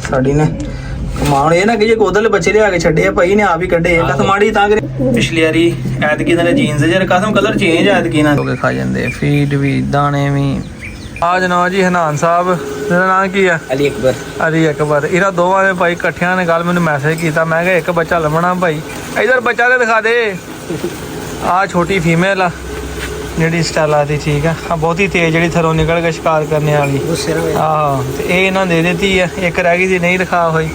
ਸਾਡੀ ਨੇ ਕਮਾਉਣ ਇਹ ਨਾ ਕਿ ਜੇ ਉਧਰਲੇ ਬੱਚੇ ਲਿਆ ਕੇ ਛੱਡੇ ਆ ਭਾਈ ਨੇ ਆਪ ਹੀ ਕੱਢੇ ਕਸਮ ਮਾੜੀ ਤਾਂ ਕਰੇ। ਪਿਛਲੀ ਵਾਰੀ ਐਤਕੀ ਇਹਨਾਂ ਦੇ ਜੀਨਸ ਯਾਰ ਕਸਮ ਕਲਰ ਚੇਂਜ ਐਤਕੀ ਨਾ ਹੋ ਕੇ ਖਾ ਜਾਂਦੇ ਫੀਡ ਵੀ ਦਾਣੇ ਵੀ। ਆ ਜਨਾਬ ਜੀ ਹਨਾਨ ਸਾਹਿਬ, ਮੇਰਾ ਨਾਮ ਕੀ ਆ? ਅਲੀ ਅਕਬਰ। ਇਹਨਾਂ ਦੋਵਾਂ ਨੇ ਭਾਈ ਇਕੱਠਿਆਂ ਨੇ ਗੱਲ ਮੈਨੂੰ ਮੈਸੇਜ ਕੀਤਾ, ਮੈਂ ਕਿਹਾ ਇੱਕ ਬੱਚਾ ਲੱਭਣਾ ਭਾਈ। ਇਧਰ ਬੱਚਾ ਤੇ ਦਿਖਾ ਦੇ। ਆ ਛੋਟੀ ਫੀਮੇਲ ਆ ਜਿਹੜੀ ਸਟੈਲਾ ਦੀ, ਠੀਕ ਆ। ਬਹੁਤੀ ਤੇਜ਼ ਜਿਹੜੀ ਥਰੋਂ ਨਿਕਲ ਕੇ ਸ਼ਿਕਾਰ ਕਰਨੇ ਵਾਲੀ। ਆਹੋ ਤੇ ਇਹ ਇਹਨਾਂ ਦੇ ਦਿੱਤੀ ਆ, ਇੱਕ ਰਹਿ ਗਈ ਸੀ ਨਹੀਂ ਰਖਾ ਹੋਈ।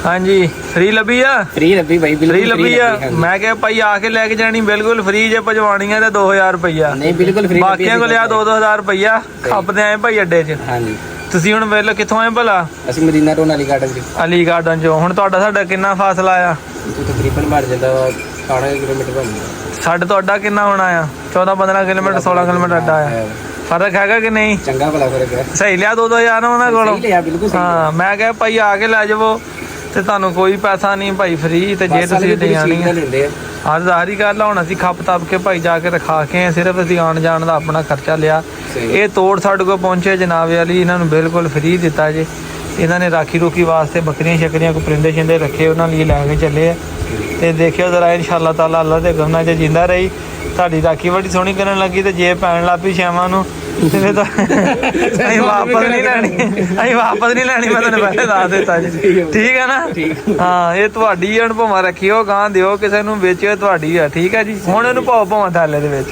ਹਾਂਜੀ ਫ੍ਰੀ ਲੱਭੀ ਆ? ਫ੍ਰੀ ਲੱਭੀ ਭਾਈ, ਫ੍ਰੀ ਲੱਭੀ ਆ। ਮੈਂ ਕਿਹਾ ਭਾਈ ਆ ਕੇ ਲੈ ਕੇ ਜਾਣੀ ਬਿਲਕੁਲ ਫ੍ਰੀ, ਜੇ ਭਜਵਾਣੀ ਆ ਤੇ 2000 ਰੁਪਈਆ। ਨਹੀਂ ਬਿਲਕੁਲ ਫ੍ਰੀ। ਬਾਕੀਆਂ ਕੋਲ ਲਿਆ 2-2000 ਰੁਪਈਆ। ਖੱਪਦੇ ਆਏ ਭਾਈ ਅੱਡੇ 'ਚ। ਹਾਂਜੀ ਤੁਸੀਂ ਹੁਣ ਵੇਖ ਲਓ ਕਿੱਥੋਂ ਆਏ ਭਲਾ? ਅਸੀਂ ਮਦੀਨਾ ਤੋਂ ਅਲੀ ਗਾਰਡਨ 'ਚੋਂ। ਹੁਣ ਤੁਹਾਡਾ ਸਾਡਾ ਕਿੰਨਾ ਫਾਸਲਾ ਆ? ਤਕਰੀਬਨ ਬਣ ਜਾਂਦਾ 18 ਕਿਲੋਮੀਟਰ ਬਣ ਜਾਂਦਾ। ਸਾਡੇ ਤੁਹਾਡਾ ਕਿੰਨਾ ਹੋਣਾ ਆ? 14-15 ਕਿਲੋਮੀਟਰ 16 ਕਿਲੋਮੀਟਰ ਅੱਡਾ ਆ। ਫਰਕ ਹੈਗਾ ਕਿ ਨਹੀਂ? ਚੰਗਾ ਭਲਾ ਫਰਕ ਹੈ। ਸਹੀ ਲਿਆ 2-2000 ਉਹਨਾਂ ਕੋਲੋਂ? ਹਾਂ ਮੈਂ ਕਿਹਾ ਭਾਈ ਆ ਕੇ ਲੈ ਜਾਵੋ ਤੇ ਤੁਹਾਨੂੰ ਕੋਈ ਪੈਸਾ ਨਹੀਂ ਭਾਈ, ਫ੍ਰੀ। ਤੇ ਜੇ ਤੁਸੀਂ ਜਾਣੀ ਆ ਆਹ ਜ਼ਾਹਰੀ ਗੱਲ ਆ। ਹੁਣ ਅਸੀਂ ਖੱਪ ਤੱਪ ਕੇ ਭਾਈ ਜਾ ਕੇ ਰਖਾ ਕੇ ਸਿਰਫ ਅਸੀਂ ਆਉਣ ਜਾਣ ਦਾ ਆਪਣਾ ਖਰਚਾ ਲਿਆ। ਇਹ ਤੋੜ ਸਾਡੇ ਕੋਲ ਪਹੁੰਚੇ ਜਨਾਬ ਵਾਲੀ, ਇਹਨਾਂ ਨੂੰ ਬਿਲਕੁਲ ਫ੍ਰੀ ਦਿੱਤਾ ਜੇ। ਇਹਨਾਂ ਨੇ ਰਾਖੀ ਰੂਖੀ ਵਾਸਤੇ ਬੱਕਰੀਆਂ ਸ਼ੱਕਰੀਆਂ ਕੋਈ ਪਰਿੰਦੇ ਸ਼ਿੰਦੇ ਰੱਖੇ, ਉਹਨਾਂ ਲਈ ਲੈ ਕੇ ਚੱਲੇ ਆ। ਤੇ ਦੇਖਿਓ ਜ਼ਰਾ ਇਨਸ਼ਾਅੱਲਾ ਤਾਲਾ ਅੱਲਾ ਦੇ ਗਮਨਾ 'ਚ ਜਿੰਦਾ ਰਹੀ। ਤੁਹਾਡੀ ਰਾਖੀ ਬੜੀ ਸੋਹਣੀ ਕਰਨ ਲੱਗੀ ਤੇ ਜੇ ਪੈਣ ਲੱਗ ਪਈ ਸ਼ਾਮਾਂ ਨੂੰ ਤੇ ਫਿਰ ਤਾਂ ਅਸੀਂ ਵਾਪਸ ਨਹੀਂ ਲੈਣੀ। ਮੈਂ ਤੁਹਾਨੂੰ ਪਹਿਲੇ ਦੱਸ ਦਿੱਤਾ ਜੀ, ਠੀਕ ਹੈ ਨਾ? ਹਾਂ ਇਹ ਤੁਹਾਡੀ ਹੁਣ ਭਾਵੇਂ ਰੱਖਿਓ ਗਾਂ ਦਿਓ ਕਿਸੇ ਨੂੰ ਵੇਚਿਓ, ਤੁਹਾਡੀ ਆ, ਠੀਕ ਹੈ ਜੀ। ਹੁਣ ਇਹਨੂੰ ਭਾਵੇਂ ਥੈਲੇ ਦੇ ਵਿੱਚ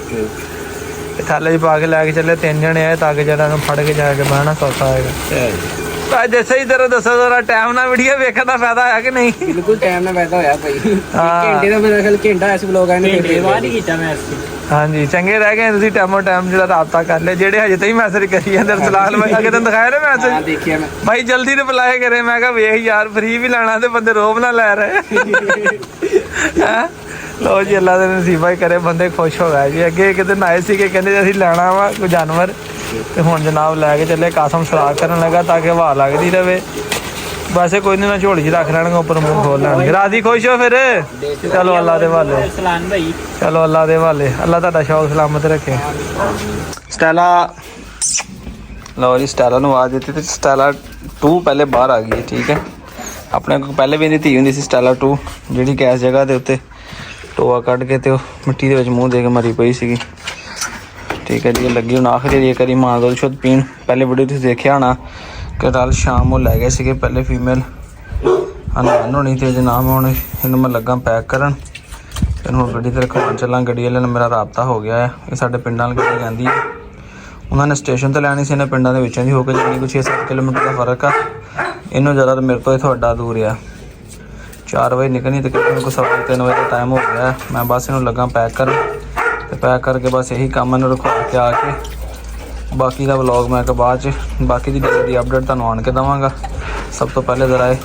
ਥੈਲੇ 'ਚ ਪਾ ਕੇ ਲੈ ਕੇ ਚੱਲੇ। 3 ਜਣੇ ਆਏ ਤਾਂ ਕਿ ਜਿਹੜਾ ਨੂੰ ਫੜ ਕੇ ਜਾ ਕੇ ਬਹਿਣਾ ਸੌਖਾ ਹੋਏਗਾ। ਜੇ ਸਹੀ ਤਰ੍ਹਾਂ ਦੱਸੋ ਜ਼ਰਾ, ਟਾਈਮ ਨਾਲ ਵੀਡੀਓ ਵੇਖਣ ਦਾ ਫਾਇਦਾ ਹੋਇਆ ਕਿ ਨਹੀਂ? ਬਿਲਕੁਲ ਟਾਈਮ ਨਾਲ ਫਾਇਦਾ ਹੋਇਆ ਭਾਈ। ਘੰਟੇ ਦਾ ਮੇਰਾ ਖਿਆਲ ਘੰਟਾ ਇਸ ਵਲੌਗ ਆਏ ਨੇ ਬਾਅਦ ਹੀ ਕੀਤਾ ਮੈਂ। ਹਾਂਜੀ ਚੰਗੇ ਰਹਿ ਗਏ ਤੁਸੀਂ, ਟਾਈਮੋ ਟਾਈਮ ਜਿਹੜਾ ਰਾਬਤਾ ਕਰ ਲਿਆ। ਜਿਹੜੇ ਹਜੇ ਤਾਈਂ ਮੈਸੇਜ ਕਰੀ ਜਾਂਦੇ ਸਲਾਲ ਮੈਂ ਅੱਗੇ ਤੈਨੂੰ ਦਿਖਾਇਆ ਨਾ ਮੈਸੇਜ? ਦੇਖਿਆ ਮੈਂ ਭਾਈ, ਜਲਦੀ ਰਿਪਲਾਈ ਕਰੇ। ਮੈਂ ਕਿਹਾ ਵੇਖ ਯਾਰ ਫ੍ਰੀ ਵੀ ਲੈਣਾ ਤੇ ਬੰਦੇ ਰੋਬ ਨਾ ਲੈ ਰਹੇ ਹੈ। ਲੋ ਜੀ ਅੱਲਾ ਦੇ ਨਸੀਬਾ ਹੀ ਕਰੇ, ਬੰਦੇ ਖੁਸ਼ ਹੋ ਗਏ ਜੀ। ਅੱਗੇ ਕਿਤੇ ਆਏ ਸੀਗੇ ਕਹਿੰਦੇ ਅਸੀਂ ਲੈਣਾ ਵਾ ਕੋਈ ਜਾਨਵਰ, ਤੇ ਹੁਣ ਜਨਾਬ ਲੈ ਕੇ ਚੱਲੇ। ਕਾਸਮ ਸਲਾਹ ਕਰਨ ਲੱਗਾ ਤਾਂ ਕਿ ਹਵਾ ਲੱਗਦੀ ਰਹੇ। ਵੈਸੇ ਕੋਈ ਨਹੀਂ, ਨਾ ਝੋਲੀ 'ਚ ਰੱਖ ਲੈਣਗੇ, ਉੱਪਰ ਮੂੰਹ ਖੋਲ ਲੈਣਗੇ। ਰਾਜ਼ੀ ਖੁਸ਼ ਹੋ ਫਿਰ? ਚਲੋ ਅੱਲਾ ਦੇ ਹਵਾਲੇ, ਚਲੋ ਅੱਲਾ ਦੇ ਹਵਾਲੇ। ਅੱਲਾ ਤੁਹਾਡਾ ਸ਼ੌਕ ਸਲਾਮਤ ਰੱਖੇ। ਸਟੈਲਾ ਲਓ ਜੀ, ਸਟੈਲਾ ਨੂੰ ਆਵਾਜ਼ ਦਿੱਤੀ ਤੇ ਸਟੈਲਾ 2 ਪਹਿਲੇ ਬਾਹਰ ਆ ਗਈ, ਠੀਕ ਹੈ। ਆਪਣੇ ਕੋਲ ਪਹਿਲੇ ਵੀ ਇਹਦੀ ਧੀ ਹੁੰਦੀ ਸੀ ਸਟੈਲਾ 2, ਜਿਹੜੀ ਗੈਸ ਜਗ੍ਹਾ ਦੇ ਉੱਤੇ ਟੋਆ ਕੱਢ ਕੇ ਤੇ ਉਹ ਮਿੱਟੀ ਦੇ ਵਿੱਚ ਮੂੰਹ ਦੇ ਕੇ ਮਰੀ ਪਈ ਸੀਗੀ, ਠੀਕ ਹੈ ਜੀ। ਲੱਗੀ ਹੁਣ ਆਖਰੀ ਇੱਕ ਵਾਰੀ ਮਾਂ ਦੁੱਧ ਸ਼ੁੱਧ ਪੀਣ। ਪਹਿਲੇ ਵੀਡੀਓ ਤੁਸੀਂ ਦੇਖਿਆ ਹੋਣਾ ਕਿ ਕੱਲ੍ਹ ਸ਼ਾਮ ਉਹ ਲੈ ਗਏ ਸੀਗੇ ਪਹਿਲੇ ਫੀਮੇਲ ਹਨਾਨ ਹੋਣੀ ਤੇ ਜਨਾਬ। ਹੁਣ ਇਹਨੂੰ ਮੈਂ ਲੱਗਾ ਪੈਕ ਕਰਨ, ਇਹਨੂੰ ਹੁਣ ਗੱਡੀ 'ਤੇ ਰਖਵਾਉਣ ਚੱਲਾਂ। ਗੱਡੀ ਵਾਲੇ ਨਾਲ ਮੇਰਾ ਰਾਬਤਾ ਹੋ ਗਿਆ ਹੈ। ਇਹ ਸਾਡੇ ਪਿੰਡਾਂ ਨਾਲ ਗੱਡੀ ਜਾਂਦੀ ਹੈ। ਉਹਨਾਂ ਨੇ ਸਟੇਸ਼ਨ 'ਤੇ ਲੈਣੀ ਸੀ, ਇਹਨਾਂ ਪਿੰਡਾਂ ਦੇ ਵਿੱਚੋਂ ਦੀ ਹੋ ਕੇ ਜਾਣੀ। ਕੋਈ 6-7 ਕਿਲੋਮੀਟਰ ਦਾ ਫਰਕ ਆ। ਇਹਨੂੰ ਜ਼ਿਆਦਾ ਮੇਰੇ ਤੋਂ ਤੁਹਾਡਾ ਦੂਰ ਆ। 4 ਵਜੇ ਨਿਕਲਣੀ, ਤਕਰੀਬਨ ਕੋਈ 3:15 ਵਜੇ ਦਾ ਟਾਈਮ ਹੋ ਗਿਆ। ਮੈਂ ਬਸ ਇਹਨੂੰ ਲੱਗਾ ਪੈਕ ਕਰਨ ਤੇ ਪੈਕ ਕਰਕੇ ਬਸ ਇਹੀ ਕੰਮ ਇਹਨੂੰ ਰਖਵਾ ਕੇ ਆ ਕੇ ਬਾਕੀ ਦਾ ਵਲੌਗ ਮੈਂ ਬਾਅਦ 'ਚ ਬਾਕੀ ਦੀ ਡੇਲੀ ਦੀ ਅਪਡੇਟ ਤੁਹਾਨੂੰ ਆਣ ਕੇ ਦੇਵਾਂਗਾ। ਸਭ ਤੋਂ ਪਹਿਲੇ ਜ਼ਰਾ ਇਹ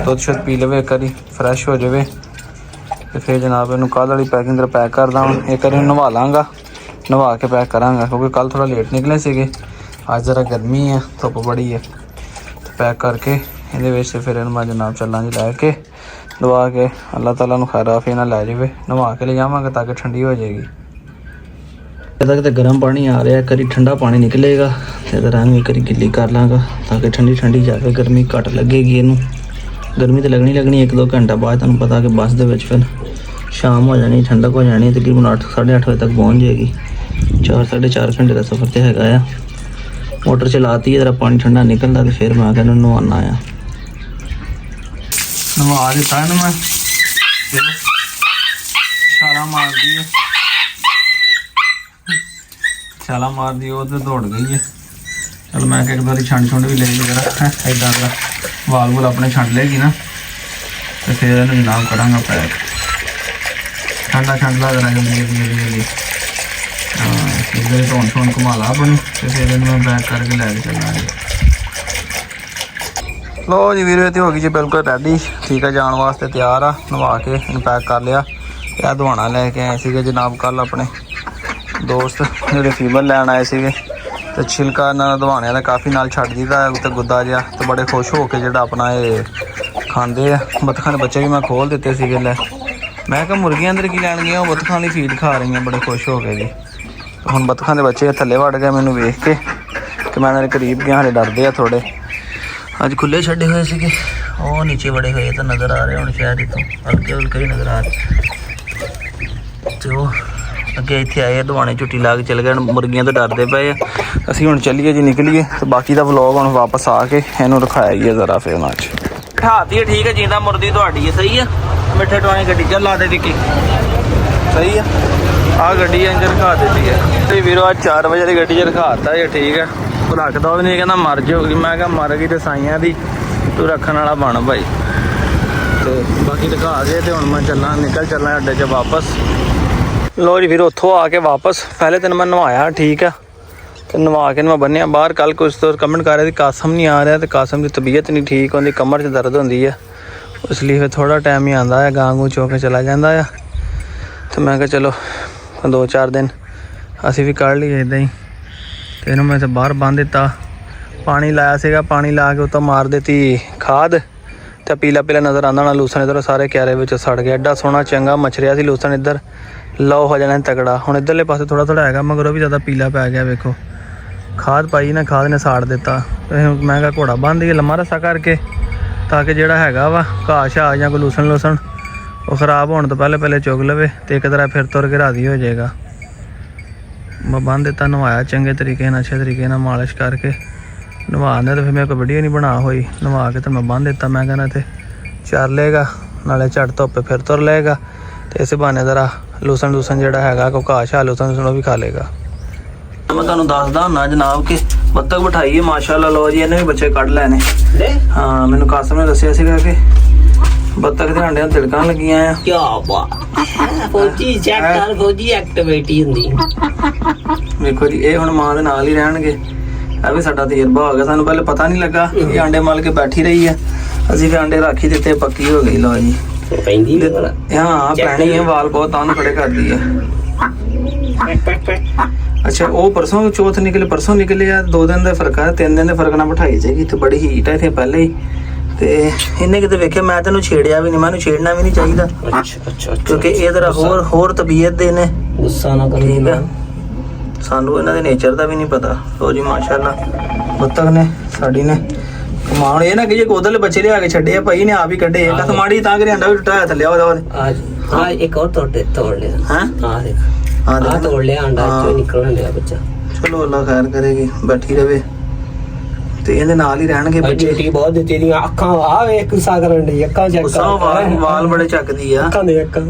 ਦੁੱਧ ਸ਼ੁੱਧ ਪੀ ਲਵੇ, ਇੱਕ ਵਾਰੀ ਫਰੈਸ਼ ਹੋ ਜਾਵੇ ਤੇ ਫਿਰ ਜਨਾਬ ਇਹਨੂੰ ਕੱਲ੍ਹ ਵਾਲੀ ਪੈਕਿੰਗ ਦਰ ਪੈਕ ਕਰਦਾ। ਹੁਣ ਇੱਕ ਵਾਰੀ ਨਵਾ ਲਾਂਗਾ, ਨਵਾ ਕੇ ਪੈਕ ਕਰਾਂਗਾ ਕਿਉਂਕਿ ਕੱਲ੍ਹ ਥੋੜ੍ਹਾ ਲੇਟ ਨਿਕਲੇ ਸੀਗੇ। ਅੱਜ ਜ਼ਰਾ ਗਰਮੀ ਹੈ, ਧੁੱਪ ਬੜੀ ਹੈ। ਪੈਕ ਕਰਕੇ ਇਹਦੇ ਵਿੱਚ ਫਿਰ ਇਹਨੂੰ ਮੈਂ ਜਨਾਬ ਚੱਲਾਂਗੇ ਲੈ ਕੇ ਦਵਾ ਕੇ। ਅੱਲਾਹ ਤਾਲਾ ਨੂੰ ਖੈਰ ਆਫੀਅਤ ਨਾਲ ਲੈ ਜਾਵੇ। ਨਵਾ ਕੇ ਲੈ ਜਾਵਾਂਗੇ ਤਾਂ ਕਿ ਠੰਡੀ ਹੋ ਜਾਏਗੀ। ਇੱਦਾਂ ਕਿਤੇ ਗਰਮ ਪਾਣੀ ਆ ਰਿਹਾ, ਕਰੀ ਠੰਡਾ ਪਾਣੀ ਨਿਕਲੇਗਾ ਤੇ ਇਹਦਾ ਨੂੰ ਇੱਕ ਵਾਰੀ ਗਿੱਲੀ ਕਰ ਲਾਂਗਾ ਤਾਂ ਕਿ ਠੰਡੀ ਠੰਡੀ ਜਾਵੇ। ਗਰਮੀ ਘੱਟ ਲੱਗੇਗੀ ਇਹਨੂੰ। ਗਰਮੀ ਤਾਂ ਲੱਗਣੀ 1-2 ਘੰਟਾ ਬਾਅਦ। ਤੁਹਾਨੂੰ ਪਤਾ ਕਿ ਬੱਸ ਦੇ ਵਿੱਚ ਫਿਰ ਸ਼ਾਮ ਹੋ ਜਾਣੀ, ਠੰਡਕ ਹੋ ਜਾਣੀ। ਤਕਰੀਬਨ 8-8:30 ਵਜੇ ਤੱਕ ਪਹੁੰਚ ਜਾਏਗੀ। 4-4.5 ਘੰਟੇ ਦਾ ਸਫ਼ਰ ਤੇ ਹੈਗਾ ਆ। ਮੋਟਰ ਚਲਾਤੀ, ਜਰਾ ਪਾਣੀ ਠੰਡਾ ਨਿਕਲਦਾ ਤੇ ਫਿਰ ਮੈਂ ਕਹਿੰਦਾ ਨਹਾਉਣਾ ਆ। ਨਵਾ ਦਿੱਤਾ ਇਹਨੂੰ ਮੈਂ, ਛਾਲਾ ਮਾਰਦੀ ਹੈ, ਛਾਲਾ ਮਾਰਦੀ ਉਹ ਤੇ ਦੌੜ ਗਈ ਹੈ। ਚਲ ਮੈਂ ਕਿ ਇੱਕ ਵਾਰੀ ਛੰਡ ਵੀ ਲੈ ਲਈ ਜਰਾ, ਇੱਦਾਂ ਦਾ ਵਾਲ ਵੂਲ ਆਪਣੇ ਛੰਡ ਲਏਗੀ ਨਾ ਤੇ ਫਿਰ ਇਹਨੂੰ ਜਨਾਬ ਕਰਾਂਗਾ ਪੈਕ। ਠੰਡਾ ਲਾ ਜਰਾ ਜਲਦੀ। ਹਾਂ ਇੱਧਰ ਧੋਣ ਘੁਮਾ ਲਾ ਆਪਣੀ ਤੇ ਫਿਰ ਇਹਨੂੰ ਮੈਂ ਪੈਕ ਕਰਕੇ ਲੈ ਕੇ ਚੱਲਾਂਗੇ। ਲੋ ਜੀ ਵੀਰੇ, ਤੇ ਹੋ ਗਈ ਜੀ ਬਿਲਕੁਲ ਰੈਡੀ, ਠੀਕ ਹੈ, ਜਾਣ ਵਾਸਤੇ ਤਿਆਰ ਆ। ਨਵਾ ਕੇ ਇਹਨੂੰ ਪੈਕ ਕਰ ਲਿਆ। ਇਹ ਦਵਾਣਾ ਲੈ ਕੇ ਆਏ ਸੀਗੇ ਜਨਾਬ ਕੱਲ੍ਹ ਆਪਣੇ ਦੋਸਤ ਜਿਹੜੇ ਫੀਮੇਲ ਲੈਣ ਆਏ ਸੀਗੇ ਤੇ ਛਿਲਕਾ ਇਹਨਾਂ ਦਾ ਦਵਾਣਿਆਂ ਦਾ ਕਾਫੀ ਨਾਲ ਛੱਡ ਦਿੱਤਾ ਉੱਤੇ ਗੁੱਦਾ ਜਿਹਾ, ਤੇ ਬੜੇ ਖੁਸ਼ ਹੋ ਕੇ ਜਿਹੜਾ ਆਪਣਾ ਇਹ ਖਾਂਦੇ ਆ। ਬੱਤਖਾਂ ਦੇ ਬੱਚੇ ਵੀ ਮੈਂ ਖੋਲ ਦਿੱਤੇ ਸੀਗੇ। ਲੈ ਮੈਂ ਕਿਹਾ ਮੁਰਗੀਆਂ ਅੰਦਰ ਕੀ ਲੈਣ ਗਈਆਂ, ਉਹ ਬੱਤਖਾਂ ਦੀ ਫੀਡ ਖਾ ਰਹੀਆਂ ਬੜੇ ਖੁਸ਼ ਹੋ ਕੇ ਜੀ। ਹੁਣ ਬੱਤਖਾਂ ਦੇ ਬੱਚੇ ਥੱਲੇ ਵੜ ਗਏ ਮੈਨੂੰ ਵੇਖ ਕੇ ਕਿ ਮੈਂ ਇਹਨਾਂ ਦੇ ਕਰੀਬ ਗਿਆ, ਹਾਲੇ ਡਰਦੇ ਆ ਥੋੜ੍ਹੇ। ਅੱਜ ਖੁੱਲੇ ਛੱਡੇ ਹੋਏ ਸੀਗੇ, ਉਹ ਨੀਚੇ ਵੜੇ ਹੋਏ ਤਾਂ ਨਜ਼ਰ ਆ ਰਹੇ ਹੁਣ ਸ਼ਾਇਦ ਇੱਥੋਂ ਹਲਕੇ ਹਲਕੇ ਹੀ ਨਜ਼ਰ ਆ ਰਹੇ। ਤੇ ਉਹ ਅੱਗੇ ਇੱਥੇ ਆਏ ਦਵਾਣੇ ਝੁੱਟੀ ਲਾ ਕੇ ਚਲੇ ਗਏ, ਮੁਰਗੀਆਂ ਤੋਂ ਡਰਦੇ ਪਏ ਆ। ਅਸੀਂ ਹੁਣ ਚੱਲੀਏ ਜੀ, ਨਿਕਲੀਏ ਤੇ ਬਾਕੀ ਦਾ ਵਲੌਗ ਹੁਣ ਵਾਪਸ ਆ ਕੇ ਇਹਨੂੰ ਰਖਾਇਆ ਹੀ ਜ਼ਰਾ ਫਿਰ ਉਹਨਾਂ 'ਚ ਹਾਤੀ। ਠੀਕ ਹੈ, ਜਿੰਦਾ ਮੁਰਦੀ ਤੁਹਾਡੀ ਹੈ, ਸਹੀ ਆ। ਮਿੱਠੇ ਟਵਾਣੇ ਗੱਡੀ ਚੱਲ ਲਾ ਦੇ ਵਿੱਕੀ, ਸਹੀ ਆ। ਆਹ ਗੱਡੀ ਇੰਜ ਰਖਾ ਦਿੱਤੀ ਹੈ ਤੇ ਵੀਰੋ ਅੱਜ 4 ਵਜੇ ਦੀ ਗੱਡੀ 'ਚ ਰਖਾਤਾ ਜੀ, ਠੀਕ ਹੈ। ਉਹ ਰੱਖਦਾ ਵੀ ਨਹੀਂ, ਕਹਿੰਦਾ ਮਰ ਜਾਊਗੀ। ਮੈਂ ਕਿਹਾ ਮਰ ਗਈ ਤੇ ਸਾਈਆਂ ਦੀ, ਤੂੰ ਰੱਖਣ ਵਾਲਾ ਬਣ ਭਾਈ। ਤੇ ਬਾਕੀ ਦਿਖਾ ਕੇ ਤੇ ਹੁਣ ਮੈਂ ਨਿਕਲ ਚੱਲਾਂ ਅੱਡੇ 'ਚ ਵਾਪਸ। ਲੋ ਜੀ ਫਿਰ ਉੱਥੋਂ ਆ ਕੇ ਵਾਪਸ ਪਹਿਲੇ ਦਿਨ ਮੈਂ ਨਵਾਇਆ, ਠੀਕ ਆ। ਤੇ ਨਵਾ ਕੇ ਮੈਂ ਬੰਨਿਆ ਬਾਹਰ। ਕੱਲ ਕੁਛ ਤੋਂ ਕਮੈਂਟ ਕਰ ਰਹੇ ਸੀ ਕਾਸਮ ਨਹੀਂ ਆ ਰਿਹਾ, ਤੇ ਕਾਸਮ ਦੀ ਤਬੀਅਤ ਨਹੀਂ ਠੀਕ, ਉਹਦੀ ਕਮਰ 'ਚ ਦਰਦ ਹੁੰਦੀ ਹੈ, ਇਸ ਲਈ ਫਿਰ ਥੋੜ੍ਹਾ ਟਾਈਮ ਹੀ ਆਉਂਦਾ ਹੈ, ਗਾਂ ਗੂੰ ਚੋ ਕੇ ਚਲਾ ਜਾਂਦਾ ਆ। ਤੇ ਮੈਂ ਕਿਹਾ ਚਲੋ 2-4 ਦਿਨ ਅਸੀਂ ਵੀ ਕੱਢ ਲਈਏ ਇੱਦਾਂ ਹੀ। ਤੇ ਇਹਨੂੰ ਮੈਂ ਤਾਂ ਬਾਹਰ ਬੰਨ੍ਹ ਦਿੱਤਾ। ਪਾਣੀ ਲਾਇਆ ਸੀਗਾ, ਪਾਣੀ ਲਾ ਕੇ ਉੱਤੋਂ ਮਾਰ ਦਿੱਤੀ ਖਾਦ, ਤੇ ਪੀਲਾ ਪੀਲਾ ਨਜ਼ਰ ਆਉਂਦਾ ਹੋਣਾ ਲੂਸਣ। ਇੱਧਰ ਸਾਰੇ ਕਿਆਰੇ ਵਿੱਚ ਸੜ ਗਿਆ, ਐਡਾ ਸੋਹਣਾ ਚੰਗਾ ਮਛਰਿਆ ਸੀ ਲੂਸਣ। ਇੱਧਰ ਲਓ ਹੋ ਜਾਣਾ ਤਗੜਾ। ਹੁਣ ਇੱਧਰਲੇ ਪਾਸੇ ਥੋੜ੍ਹਾ ਥੋੜ੍ਹਾ ਹੈਗਾ, ਮਗਰ ਉਹ ਵੀ ਜ਼ਿਆਦਾ ਪੀਲਾ ਪੈ ਗਿਆ। ਵੇਖੋ ਖਾਦ ਪਾਈ ਨਾ, ਖਾਦ ਨੇ ਸਾੜ ਦਿੱਤਾ। ਮੈਂ ਕਿਹਾ ਘੋੜਾ ਬੰਨ੍ਹ ਦਈਏ ਲੰਮਾ ਰੱਸਾ ਕਰਕੇ, ਤਾਂ ਕਿ ਜਿਹੜਾ ਹੈਗਾ ਵਾ ਘਾਹ ਸ਼ਾਹ ਜਾਂ ਕੋਈ ਲੂਸਣ ਉਹ ਖ਼ਰਾਬ ਹੋਣ ਤੋਂ ਪਹਿਲੇ ਚੁਗ ਲਵੇ, ਤੇ ਇੱਕ ਤਰ੍ਹਾਂ ਫਿਰ ਤੁਰ ਕੇ ਰਾਜ਼ੀ ਹੋ ਜਾਏਗਾ। ਮੈਂ ਬੰਨ੍ਹ ਦਿੱਤਾ, ਨਵਾਇਆ ਚੰਗੇ ਤਰੀਕੇ ਨਾਲ, ਅੱਛੇ ਤਰੀਕੇ ਨਾਲ ਮਾਲਿਸ਼ ਕਰਕੇ ਨਵਾਉਂਦੇ। ਤਾਂ ਫਿਰ ਮੇਰੇ ਕੋਲ ਵੀਡੀਓ ਨਹੀਂ ਬਣਾ ਹੋਈ। ਨਵਾ ਕੇ ਤਾਂ ਮੈਂ ਬੰਨ੍ਹ ਦਿੱਤਾ। ਮੈਂ ਕਹਿੰਦਾ ਇੱਥੇ ਚਰ ਲਏਗਾ, ਨਾਲੇ ਝੱਟ ਧੁੱਪੇ ਫਿਰ ਤੁਰ ਲਏਗਾ, ਤੇ ਇਸੇ ਬਹਾਨੇ ਜ਼ਰਾ ਲੂਸਣ ਜਿਹੜਾ ਹੈਗਾ ਕੋਈ ਘਾਹ ਸ਼ਾਹ ਲੂਸਣ ਉਹ ਵੀ ਖਾ ਲਏਗਾ। ਮੈਂ ਤੁਹਾਨੂੰ ਦੱਸਦਾ ਹੁੰਨਾ ਜਨਾਬ ਕਿ ਬੱਤਖ ਬਿਠਾਈਏ ਮਾਸ਼ਾਅੱਲਾ। ਲੋ ਜੀ ਇਹਨੇ ਵੀ ਬੱਚੇ ਕੱਢ ਲੈਣੇ। ਹਾਂ, ਮੈਨੂੰ ਕਾਸਮ ਨੇ ਦੱਸਿਆ ਸੀਗਾ ਕਿ ਬੱਤਖ ਦੇ ਆਂਡਿਆਂ ਤਿਲਕਾਂ ਲੱਗੀਆਂ ਆ। ਕੀ ਬਾਤ, ਫੌਜੀ ਚੈੱਕ ਕਰ, ਫੌਜੀ ਐਕਟੀਵਿਟੀ ਹੁੰਦੀ। ਵੇਖੋ ਜੀ, ਇਹ ਹੁਣ ਮਾਂ ਦੇ ਨਾਲ ਹੀ ਰਹਿਣਗੇ। ਇਹ ਵੀ ਸਾਡਾ ਤਜਰਬਾ ਹੋ ਗਿਆ, ਸਾਨੂੰ ਪਹਿਲੇ ਪਤਾ ਨਹੀਂ ਲੱਗਾ। ਇਹ ਆਂਡੇ ਮਲ ਕੇ ਬੈਠੀ ਰਹੀ ਆ, ਅਸੀਂ ਵੀ ਆਂਡੇ ਰੱਖ ਹੀ ਦਿੱਤੇ, ਪੱਕੀ ਹੋ ਗਈ। ਲਓ ਜੀ ਪੈਂਦੀ ਹਾਂ, ਪੈਣੀ ਹੈ, ਵਾਲ ਬਹੁਤ ਤਾਂ ਖੜੇ ਕਰਦੀ ਹੈ। ਅੱਛਾ, ਉਹ ਪਰਸੋਂ ਚੌਥ ਪਰਸੋਂ ਨਿਕਲੇ ਆ। 2 ਦਿਨ ਦਾ ਫਰਕ ਆ, 3 ਦਿਨ ਦੇ ਫਰਕ ਨਾਲ ਬਿਠਾਈ ਜਾਏਗੀ। ਇੱਥੇ ਬੜੀ ਹੀਟ ਹੈ ਇੱਥੇ ਪਹਿਲੇ ਹੀ। ਤੇ ਇਹਨੇ ਕਿਤੇ ਵੇਖਿਆ, ਮੈਂ ਤੈਨੂੰ ਛੇੜਿਆ ਵੀ ਨਹੀਂ, ਮੈਨੂੰ ਛੇੜਨਾ ਵੀ ਨਹੀਂ ਚਾਹੀਦਾ। ਅੱਛਾ, ਕਿਉਂਕਿ ਇਹ ਜ਼ਰਾ ਹੋਰ ਤਬੀਅਤ ਦੇ ਨੇ, ਗੁੱਸਾ ਨਾ ਕਰੀ। ਠੀਕ ਆ, ਸਾਨੂੰ ਇਹਨਾਂ ਦੇ ਨੇਚਰ ਦਾ ਵੀ ਨਹੀਂ ਪਤਾ। ਲੋ ਜੀ ਮਾਸ਼ਾਅੱਲਾ ਬੱਤਖ ਨੇ ਸਾਡੀ ਨੇ ਕਮਾਉਣ। ਇਹ ਨਾ ਕਿ ਜੇ ਉਧਰਲੇ ਬੱਚੇ ਲਿਆ ਕੇ ਛੱਡੇ ਆ, ਭਾਈ ਨੇ ਆਪ ਹੀ ਕੱਢੇ। ਇੱਕ ਮਾੜੀ ਤਾਂ ਕਰੇ ਅੰਡਾ ਵੀ ਟੁੱਟਾਇਆ ਥੱਲੇ ਉਹਦਾ। ਹਾਂ, ਇੱਕ ਹੋਰ ਤੋੜ ਲਿਆ। ਹਾਂ ਦੇਖ, ਆਹ ਤੋੜ ਲਿਆ ਅੰਡਾ, ਚੋਂ ਨਿਕਲਣ ਲਿਆ ਬੱਚਾ। ਚਲੋ ਅੱਲਾ ਖੈਰ ਕਰੇਗੀ, ਬੈਠੀ ਰਵੇ ਤੇ ਇਹਦੇ ਨਾਲ ਹੀ ਰਹਿਣਗੇ ਬੱਚੇ। ਡਿਊਟੀ ਬਹੁਤ ਦਿੱਤੀ ਦੀਆਂ ਅੱਖਾਂ ਆ ਵੇਖ ਗੁੱਸਾ ਕਰਨ ਦੀ, ਅੱਖਾਂ ਚੈੱਕ ਕਰ, ਵਾਲ ਬੜੇ ਚੱਕਦੀ ਆ, ਅੱਖਾਂ ਦੇ ਅੱਖਾਂ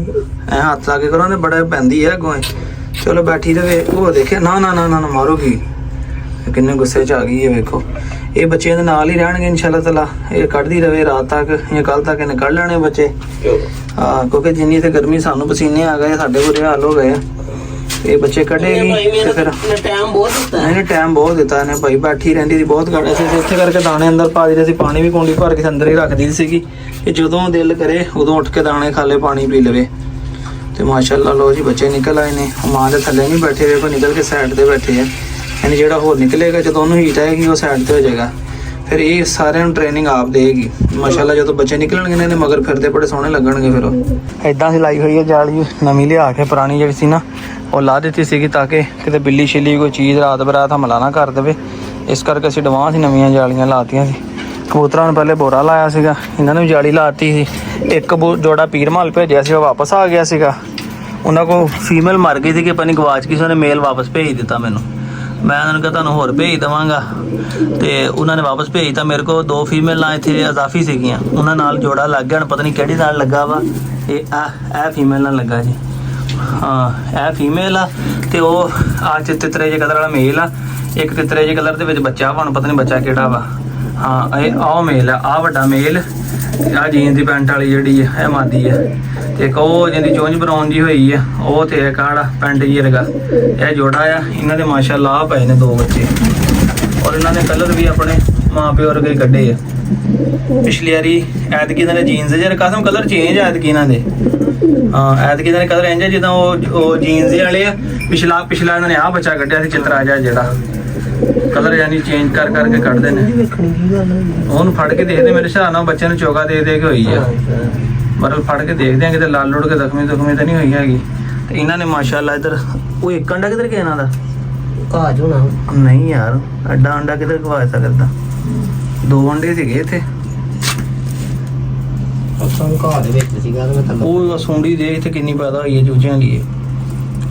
ਐ ਹੱਥ ਲਾ ਕੇ ਕਰੋ ਨੇ ਬੜਾ ਪੈਂਦੀ ਆ ਅੱਗੋਂ। ਚਲੋ ਬੈਠੀ ਰਵੇ। ਉਹ ਦੇਖਿਆ ਨਾ ਮਾਰੋਗੀ, ਕਿੰਨੇ ਗੁੱਸੇ 'ਚ ਆ ਗਈ ਹੈ। ਵੇਖੋ ਇਹ ਬੱਚੇ ਇਹਦੇ ਨਾਲ ਹੀ ਰਹਿਣਗੇ ਇਨਸ਼ਾਅੱਲਾ ਤਾਲਾ। ਇਹ ਕੱਢਦੀ ਰਵੇ ਰਾਤ ਤੱਕ ਜਾਂ ਕੱਲ ਤੱਕ ਇਹਨੇ ਕੱਢ ਲੈਣੇ ਬੱਚੇ। ਹਾਂ, ਕਿਉਂਕਿ ਜਿੰਨੀ ਤੇ ਗਰਮੀ ਸਾਨੂੰ ਪਸੀਨੇ ਆ ਗਏ, ਸਾਡੇ ਬੁਰੇ ਹਾਲ ਹੋ ਗਏ। ਇਹ ਬੱਚੇ ਕੱਢੇਗੀ ਤੇ ਫਿਰ ਇਹਨੇ ਟਾਈਮ ਬਹੁਤ ਦਿੱਤਾ ਇਹਨੇ ਭਾਈ। ਬੈਠੀ ਰਹਿੰਦੀ ਸੀ ਬਹੁਤ ਘੱਟ। ਅਸੀਂ ਇੱਥੇ ਕਰਕੇ ਦਾਣੇ ਅੰਦਰ ਪਾ ਦਿੰਦੇ ਸੀ, ਪਾਣੀ ਵੀ ਕੁੰਡੀ ਭਰ ਕੇ ਅੰਦਰ ਹੀ ਰੱਖਦੀ ਸੀਗੀ। ਇਹ ਜਦੋਂ ਦਿਲ ਕਰੇ ਉਦੋਂ ਉੱਠ ਕੇ ਦਾਣੇ ਖਾ ਲੇ, ਪਾਣੀ ਪੀ ਲਵੇ। ਤੇ ਮਾਸ਼ਾਅੱਲਾ ਲੋ ਜੀ ਬੱਚੇ ਨਿਕਲ ਆਏ ਨੇ। ਮਾਂ ਦੇ ਥੱਲੇ ਨਹੀਂ ਬੈਠੇ, ਵੇਖੋ ਨਿਕਲ ਕੇ ਸਾਈਡ ਤੇ ਬੈਠੇ ਆ। ਯਾਨੀ ਜਿਹੜਾ ਹੋਰ ਨਿਕਲੇਗਾ ਜਦੋਂ ਉਹਨੂੰ ਹੀਟ ਆਏਗੀ ਉਹ ਸਾਈਡ ਤੇ ਹੋ ਜਾਏਗਾ। ਫਿਰ ਇਹ ਸਾਰਿਆਂ ਨੂੰ ਟ੍ਰੇਨਿੰਗ ਆਪ ਦੇਗੀ ਮਾਸ਼ਾਅੱਲਾ। ਜਦੋਂ ਬੱਚੇ ਨਿਕਲਣਗੇ ਇਹਨਾਂ ਦੇ ਮਗਰ ਫਿਰਦੇ ਬੜੇ ਸੋਹਣੇ ਲੱਗਣਗੇ। ਫਿਰ ਉਹ ਇਦਾਂ ਸੀ ਲਾਈ ਹੋਈ ਹੈ ਜਾਲੀ, ਨਵੀਂ ਲਿਆ ਕੇ। ਪੁਰਾਣੀ ਜਿਹੜੀ ਸੀ ਨਾ ਉਹ ਲਾ ਦਿੱਤੀ ਸੀਗੀ ਤਾਂ ਕਿ ਕਿਤੇ ਬਿੱਲੀ ਛਿੱਲੀ ਕੋਈ ਚੀਜ਼ ਰਾਤ ਬਰਾਤ ਹਮਲਾ ਨਾ ਕਰ ਦੇਵੇ। ਇਸ ਕਰਕੇ ਅਸੀਂ ਐਡਵਾਂਸ ਹੀ ਨਵੀਆਂ ਜਾਲੀਆਂ ਲਾਤੀਆਂ ਸੀ। ਕਬੂਤਰਾਂ ਨੂੰ ਪਹਿਲੇ ਬੋਰਾ ਲਾਇਆ ਸੀਗਾ, ਇਹਨਾਂ ਨੂੰ ਜਾਲੀ ਲਾਤੀ ਸੀ। ਇੱਕ ਜੋੜਾ ਪੀਰ ਮਾਲ ਭੇਜਿਆ ਸੀ, ਉਹ ਵਾਪਸ ਆ ਗਿਆ ਸੀਗਾ। ਉਹਨਾਂ ਕੋਲ ਫੀਮੇਲ ਮਰ ਗਈ ਸੀ ਕਿ ਪਤਾ ਨਹੀਂ ਗਵਾਚ ਗਈ ਸੀ, ਉਹਨੇ ਮੇਲ ਵਾਪਸ ਭੇਜ ਦਿੱਤਾ ਮੈਨੂੰ। ਮੈਂ ਉਹਨਾਂ ਨੂੰ ਕਿਹਾ ਤੁਹਾਨੂੰ ਹੋਰ ਭੇਜ ਦੇਵਾਂਗਾ, ਤੇ ਉਹਨਾਂ ਨੇ ਵਾਪਸ ਭੇਜਤਾ। ਮੇਰੇ ਕੋਲ 2 ਫੀਮੇਲ ਨਾਲ ਇੱਥੇ ਇਜ਼ਾਫੀ ਸੀਗੀਆਂ, ਉਹਨਾਂ ਨਾਲ ਜੋੜਾ ਲੱਗ ਗਿਆ। ਹੁਣ ਪਤਾ ਨਹੀਂ ਕਿਹੜੀ ਨਾਲ ਲੱਗਾ ਵਾ। ਇਹ ਫੀਮੇਲ ਨਾਲ ਲੱਗਾ ਜੀ। ਹਾਂ, ਇਹ ਫੀਮੇਲ ਆ ਤੇ ਉਹ ਆ ਤਿੱਤਰੇ ਜਿਹੇ ਕਲਰ ਵਾਲਾ ਮੇਲ ਆ। ਇੱਕ ਤਿੱਤਰੇ ਜਿਹੇ ਕਲਰ ਦੇ ਵਿੱਚ ਬੱਚਾ ਵਾ, ਹੁਣ ਪਤਾ ਨਹੀਂ ਬੱਚਾ ਕਿਹੜਾ ਵਾ। ਹਾਂ, ਇਹ ਆਹ ਮੇਲ ਆ, ਆਹ ਵੱਡਾ ਮੇਲ। ਆਹ ਜੀਨ ਦੀ ਪੈਂਟ ਵਾਲੀ ਜਿਹੜੀ ਆ ਇਹ ਮਾਦੀ ਆ। ਤੇ ਇੱਕ ਉਹ ਜਿਹਦੀ ਚੁੰਝ ਬਰਾਉਨ ਜੀ ਹੋਈ ਆ ਉਹ ਤੇ ਇੱਕ ਆੜਾ ਪੈਂਟ ਜੀ ਰਗਾ ਇਹ ਜੋੜਾ ਆ। ਇਹਨਾਂ ਦੇ ਮਾਸ਼ਾਅੱਲਾ ਆ ਪਏ ਨੇ 2 ਬੱਚੇ, ਔਰ ਇਹਨਾਂ ਦੇ ਕਲਰ ਵੀ ਆਪਣੇ ਮਾਂ ਪਿਓ ਵਰਗੇ ਕੱਢੇ ਆ। ਪਿਛਲੀ ਵਾਰੀ ਐਤਕੀ ਇਹਨਾਂ ਦੇ ਜੀਨਸ ਜਿਹੜੇ ਕਸਮ ਕਲਰ ਚੇਂਜ ਆ ਐਤਕੀ ਇਹਨਾਂ ਦੇ। ਹਾਂ, ਐਤਕੀ ਇਹਨਾਂ ਦੇ ਕਲਰ ਇੰਝ ਜਿੱਦਾਂ ਉਹ ਜੀਨਸ ਵਾਲੇ ਆ। ਪਿਛਲਾ ਇਹਨਾਂ ਨੇ ਆਹ ਬੱਚਾ ਕੱਢਿਆ ਸੀ ਚਿਤਰਾ ਜਿਹਾ, ਜਿਹੜਾ ਕਲਰ ਯਾਨੀ ਚੇਂਜ ਕਰਕੇ ਕੱਢਦੇ ਨੇ। ਉਹਨੂੰ ਫੜ ਕੇ ਦੇਖਦੇ, ਮੇਰੇ ਹਿਸਾਬ ਨਾਲ ਬੱਚੇ ਨੂੰ ਚੋਗਾ ਦੇ ਕੇ ਹੋਈ ਆ। ਮਤਲਬ ਫੜ ਕੇ ਦੇਖਦੇ ਆ ਕਿਤੇ ਲਾਲ ਲੁੜ ਕੇ ਜ਼ਖਮੀ ਤਾਂ ਨਹੀਂ ਹੋਈ ਹੈਗੀ। ਤੇ ਇਹਨਾਂ ਨੇ ਮਾਸ਼ਾਅੱਲਾ ਇੱਧਰ ਉਹ ਇੱਕ ਅੰਡਾ ਕਿੱਧਰ ਗਿਆ ਇਹਨਾਂ ਦਾ? ਕਾਜ ਹੋਣਾ ਨਹੀਂ ਯਾਰ, ਅੱਡਾ ਅੰਡਾ ਕਿੱਧਰ ਖਵਾ ਸਕਦਾ। 2 ਅੰਡੇ ਸੀਗੇ ਇੱਥੇ। ਅਸਾਂ ਘਰ ਦੇ ਵਿੱਚ ਸੀਗਾ ਤੇ ਮੈਂ ਥੱਲੇ ਉਹ ਸੁੰਡੀ ਦੇ ਇੱਥੇ ਕਿੰਨੀ ਪੈਦਾ ਹੋਈ ਹੈ ਚੂਚਿਆਂ ਦੀ।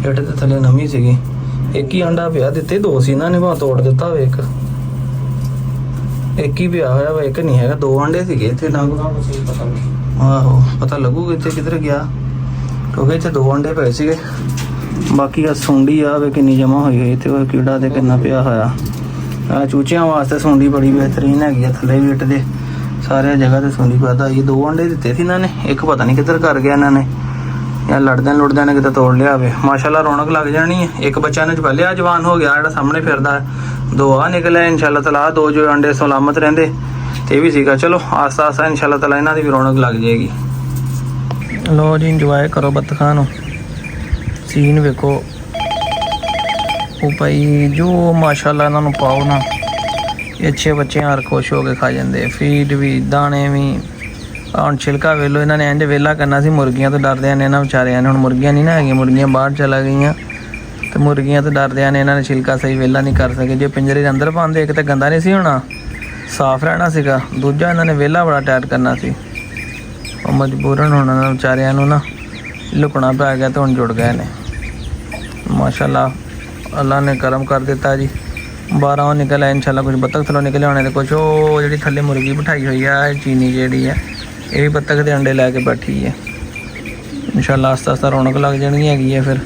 ਇੱਟ ਤੇ ਥੱਲੇ ਨਵੀਂ ਸੀਗੀ। ਇੱਕ ਹੀ ਅੰਡਾ ਪਿਆ, ਦਿੱਤੇ 2 ਸੀ ਇਹਨਾਂ ਨੇ, ਭਾਵੇਂ ਤੋੜ ਦਿੱਤਾ ਹੋਵੇ ਇੱਕ ਹੀ ਪਿਆ ਹੋਇਆ ਵਾ, ਇੱਕ ਨਹੀਂ ਹੈਗਾ। 2 ਅੰਡੇ ਸੀਗੇ ਇੱਥੇ ਨਾ। ਆਹੋ ਪਤਾ ਲੱਗੂਗਾ ਇੱਥੇ ਕਿੱਧਰ ਗਿਆ, ਕਿਉਂਕਿ ਇੱਥੇ 2 ਅੰਡੇ ਪਏ ਸੀਗੇ। ਬਾਕੀ ਆ ਸੁੰਡੀ ਆ ਵੇ ਕਿੰਨੀ ਜਮਾ ਹੋਈ ਹੋਈ ਤੇ ਉਹ ਕੀੜਾ ਤੇ ਕਿੰਨਾ ਪਿਆ ਹੋਇਆ। ਆ ਚੂਚਿਆਂ ਵਾਸਤੇ ਸੁੰਡੀ ਬੜੀ ਬਿਹਤਰੀਨ ਹੈਗੀ ਆ। ਥੱਲੇ ਵੀ ਇੱਟ ਦੇ ਸਾਰੀਆਂ ਜਗ੍ਹਾ ਤੇ ਸੁੰਡੀ ਪੈਦਾ ਹੋਈ। 2 ਅੰਡੇ ਦਿੱਤੇ ਸੀ ਇਹਨਾਂ ਨੇ, ਇੱਕ ਪਤਾ ਨਹੀਂ ਕਿੱਧਰ ਕਰ ਗਿਆ ਇਹਨਾਂ ਨੇ, ਜਾਂ ਲੜਦਿਆਂ ਨੇ ਕਿਤੇ ਤੋੜ ਲਿਆ ਹੋਵੇ। ਮਾਸ਼ਾਅੱਲਾ ਰੌਣਕ ਲੱਗ ਜਾਣੀ ਹੈ। ਇੱਕ ਬੱਚਾ ਨੇ ਪਹਿਲੇ ਆ ਜਵਾਨ ਹੋ ਗਿਆ ਜਿਹੜਾ ਸਾਹਮਣੇ ਫਿਰਦਾ, 2 ਆ ਨਿਕਲਿਆ ਇਨਸ਼ਾਅੱਲਾ ਤਾਲਾ। 2 ਜੋ ਅੰਡੇ ਸਲਾਮਤ ਰਹਿੰਦੇ ਤੇ ਵੀ ਸੀਗਾ। ਚਲੋ ਆਸਤਾ ਆਸਤਾ ਇਨਸ਼ਾਅੱਲਾ ਤਾਲਾ ਇਹਨਾਂ ਦੀ ਵੀ ਰੌਣਕ ਲੱਗ ਜਾਏਗੀ। ਲੋ ਜੀ ਇੰਜੋਏ ਕਰੋ ਬੱਤਖਾਂ ਨੂੰ, ਸੀਨ ਵੇਖੋ। ਉਹ ਭਾਈ ਜੋ ਮਾਸ਼ਾਅੱਲਾ ਇਹਨਾਂ ਨੂੰ ਪਾਓ ਨਾ, ਇਹ ਅੱਛੇ ਬੱਚੇ ਹਰ ਖੁਸ਼ ਹੋ ਕੇ ਖਾ ਜਾਂਦੇ। ਫੀਡ ਵੀ, ਦਾਣੇ ਵੀ। ਹੁਣ ਛਿਲਕਾ ਵੇਲੋ ਇਹਨਾਂ ਨੇ ਇੰਜ ਵੇਲਾ ਕਰਨਾ ਸੀ, ਮੁਰਗੀਆਂ ਤੋਂ ਡਰਦਿਆਂ ਨੇ ਇਹਨਾਂ ਵਿਚਾਰਿਆਂ ਨੇ। ਹੁਣ ਮੁਰਗੀਆਂ ਨਹੀਂ ਨਾ ਹੈਗੀਆਂ, ਮੁਰਗੀਆਂ ਬਾਹਰ ਚਲਾ ਗਈਆਂ ਤੇ ਮੁਰਗੀਆਂ ਤੋਂ ਡਰਦਿਆਂ ਨੇ ਇਹਨਾਂ ਨੇ ਛਿਲਕਾ ਸਹੀ ਵੇਲਾ ਨਹੀਂ ਕਰ ਸਕੇ। ਜੇ ਪਿੰਜਰੇ ਦੇ ਅੰਦਰ ਪਾਉਂਦੇ, ਇੱਕ ਤਾਂ ਗੰਦਾ ਨਹੀਂ ਸੀ ਹੋਣਾ, ਸਾਫ਼ ਰਹਿਣਾ ਸੀਗਾ, ਦੂਜਾ ਇਹਨਾਂ ਨੇ ਵੇਲਾ ਬੜਾ ਟਾਈਟ ਕਰਨਾ ਸੀ। ਉਹ ਮਜਬੂਰਨ ਹੁਣ ਇਹਨਾਂ ਵਿਚਾਰਿਆਂ ਨੂੰ ਨਾ ਲੁਕਣਾ ਪੈ ਗਿਆ ਤੇ ਹੁਣ ਜੁੜ ਗਏ ਨੇ। ਮਾਸ਼ਾਅੱਲਾ ਅੱਲਾ ਨੇ ਕਰਮ ਕਰ ਦਿੱਤਾ ਜੀ। 12 ਨਿਕਲ ਆਏ ਇਨਸ਼ਾਅੱਲਾ। ਕੁਝ ਬੱਤਖ ਥੱਲੋਂ ਨਿਕਲੇ ਹੋਣੇ ਤੇ ਕੁਝ ਉਹ ਜਿਹੜੀ ਥੱਲੇ ਮੁਰਗੀ ਬਿਠਾਈ ਹੋਈ ਆ ਚੀਨੀ ਜਿਹੜੀ ਆ, ਇਹ ਵੀ ਬੱਤਖ ਦੇ ਅੰਡੇ ਲੈ ਕੇ ਬੈਠੀ ਹੈ। ਇਨਸ਼ਾਅੱਲਾ ਆਸਤਾ ਆਸਤਾ ਰੌਣਕ ਲੱਗ ਜਾਣੀ ਹੈਗੀ ਹੈ। ਫਿਰ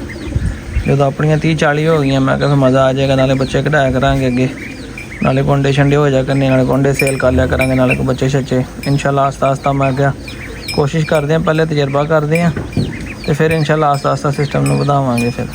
ਜਦੋਂ ਆਪਣੀਆਂ 30-40 ਹੋ ਗਈਆਂ, ਮੈਂ ਕਿਹਾ ਮਜ਼ਾ ਆ ਜਾਏਗਾ। ਨਾਲੇ ਬੱਚੇ ਕਢਾਇਆ ਕਰਾਂਗੇ ਅੱਗੇ, ਨਾਲੇ ਕੋਂਡੇ ਛੰਡੇ ਹੋ ਜਾ ਕਰਨੇ, ਨਾਲੇ ਕੋਂਡੇ ਸੇਲ ਕਰ ਲਿਆ ਕਰਾਂਗੇ, ਨਾਲੇ ਬੱਚੇ ਛੱਚੇ। ਇਨਸ਼ਾਅੱਲਾ ਆਸਤਾ ਆਸਤਾ ਮੈਂ ਕਿਹਾ ਕੋਸ਼ਿਸ਼ ਕਰਦੇ ਹਾਂ, ਪਹਿਲੇ ਤਜਰਬਾ ਕਰਦੇ ਹਾਂ ਤੇ ਫਿਰ ਇਨਸ਼ਾਅੱਲਾ ਆਸਤਾ ਆਸਤਾ ਸਿਸਟਮ ਨੂੰ ਵਧਾਵਾਂਗੇ ਫਿਰ।